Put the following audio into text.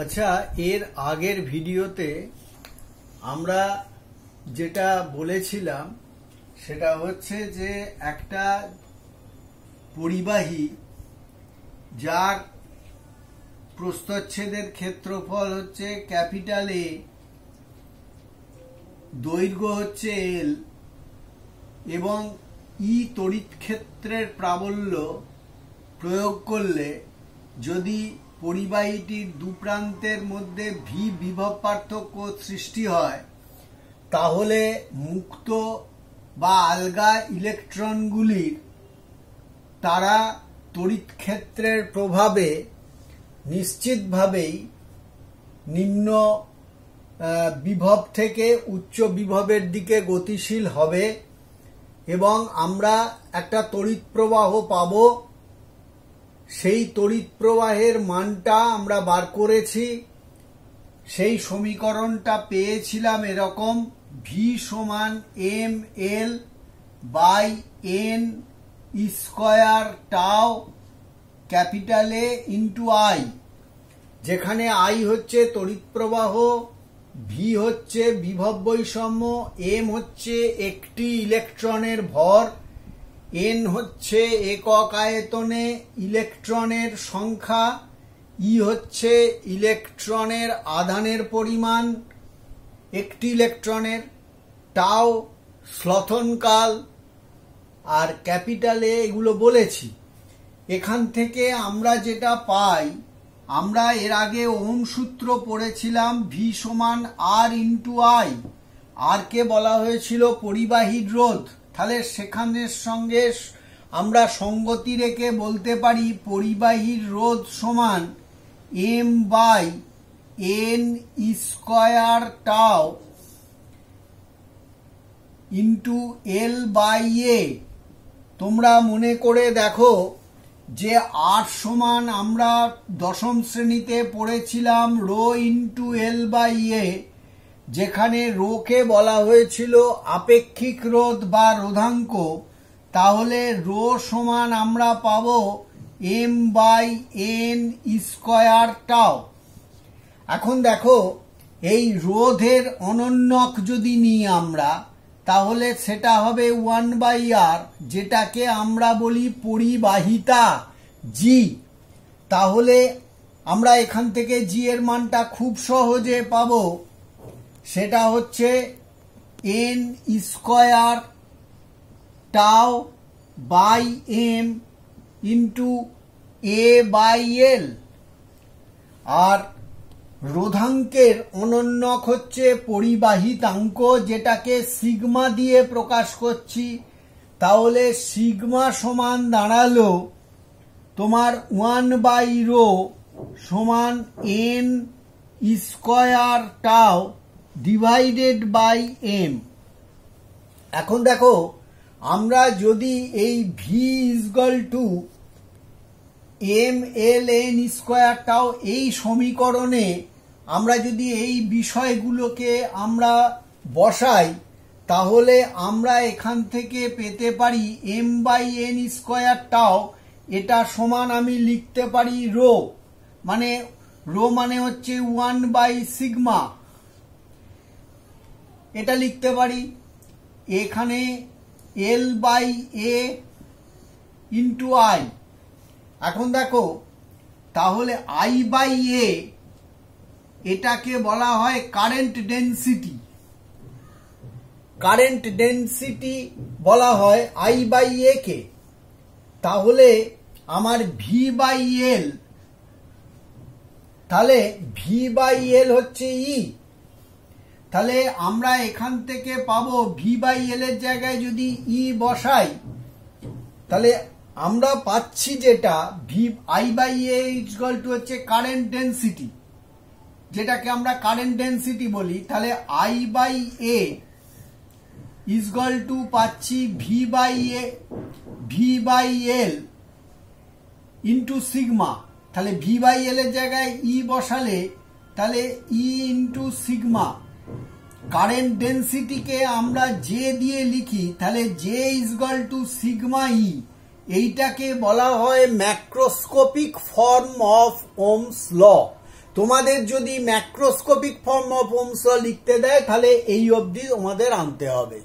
আচ্ছা, এর আগের ভিডিওতে আমরা যেটা বলেছিলাম সেটা হচ্ছে যে একটা পরিবাহী যার প্রস্থচ্ছেদের ক্ষেত্রফল হচ্ছে ক্যাপিটাল এ, দৈর্ঘ্য হচ্ছে এল এবং ই তড়িৎ ক্ষেত্রের প্রাবল্য প্রয়োগ করলে যদি পরিবাহীটির দুপ্রান্তের মধ্যে ভি বিভব পার্থক্য সৃষ্টি হয় তাহলে মুক্ত বা আলগা ইলেকট্রনগুলির তারা তড়িৎ ক্ষেত্রের প্রভাবে নিশ্চিতভাবেই নিম্ন বিভব থেকে উচ্চ বিভবের দিকে গতিশীল হবে এবং আমরা একটা তড়িৎ প্রবাহ পাব। সেই তড়িৎ প্রবাহের মানটা আমরা বার করেছি। সেই সমীকরণটা পেয়েছিলাম এরকম: ভি সমান M L by N square tau capital A into I, যেখানে আই হচ্ছে তড়িৎ প্রবাহ, ভি হচ্ছে বিভব বৈষম্য, এম হচ্ছে একটি ইলেকট্রনের ভর, এন হচ্ছে একক আয়তনে ইলেকট্রনের সংখ্যা, ই হচ্ছে ইলেকট্রনের আধানের পরিমাণ একটি ইলেকট্রনের, টাও স্লথনকাল, আর ক্যাপিটালে এগুলো বলেছি। এখান থেকে আমরা যেটা পাই, আমরা এর আগে ওহম সূত্র পড়েছিলাম ভি সমান আর ইন্টু আই। আর কে বলা হয়েছিল পরিবাহীর রোধ, তাহলে সেখানের সঙ্গে আমরা সঙ্গতি রেখে বলতে পারি পরিবাহীর রোধ সমান এম বাই এন স্কয়ার টাও ইন্টু এল বাই এ। তোমরা মনে করে দেখো যে আর সমান আমরা দশম শ্রেণীতে পড়েছিলাম রো ইন্টু এল বাই এ, যেখানে রোকে বলা হয়েছিল আপেক্ষিক রোধ বা রোধাঙ্ক। তাহলে রো সমান আমরা পাব এম বাই এন স্কয়ার টাও। এখন দেখো, এই রোধের অনন্যক যদি নিই আমরা, তাহলে সেটা হবে 1/r, যেটাকে আমরা বলি পরিবাহিতা জি। তাহলে আমরা এখান থেকে জি এর মানটা খুব সহজে পাব, সেটা হচ্ছে N square tau by M into A by L. আর রোধাঙ্কের অনন্যক হচ্ছে পরিবাহিতাঙ্ক, যেটাকে সিগমা দিয়ে প্রকাশ করছি। তাহলে সিগমা সমান দাঁড়ালো তোমার 1/রো সমান N square tau divided by M. এখন দেখো, আমরা যদি এই V is equal to M L N square tau এই সমীকরণে আমরা যদি এই বিষয়গুলোকে আমরা বসাই, তাহলে আমরা এখান থেকে পেতে পারি এম বাই এন স্কয়ার টাও, এটা সমান আমি লিখতে পারি রো, মানে হচ্ছে 1/সিগমা, এটা লিখতে পারি। এখানে L by A into I. এখন দেখো, তাহলে আই বাই এ এটাকে বলা হয় কারেন্ট ডেনসিটি। কারেন্ট ডেনসিটি বলা হয় আই বাই এ কে। তাহলে আমার ভি বাই এল, তাহলে ভি বাই এল হচ্ছে ই। তাহলে আমরা এখান থেকে পাবো ভি বাই এল এর জায়গায় যদি ই বসাই, তাহলে আমরা পাচ্ছি যেটা V I by A equal to হচ্ছে কারেন্ট ডেনসিটি, যেটাকে আমরা কারেন্ট ডেনসিটি বলি। তাহলে I by A equal to পাচ্ছি V by L into sigma. তাহলে ভি বাই এল এর জায়গায় ই বসালে তাহলে ই ইন্টু সিগমা। কারেন্ট ডেনসিটিকে আমরা জে দিয়ে লিখি, তাহলে J equal to sigma E. এইটাকে বলা হয় macroscopic form of Ohm's law. তোমাদের যদি macroscopic form of Ohm's law লিখতে দেয় তাহলে এই অবধি তোমাদের আনতে হবে।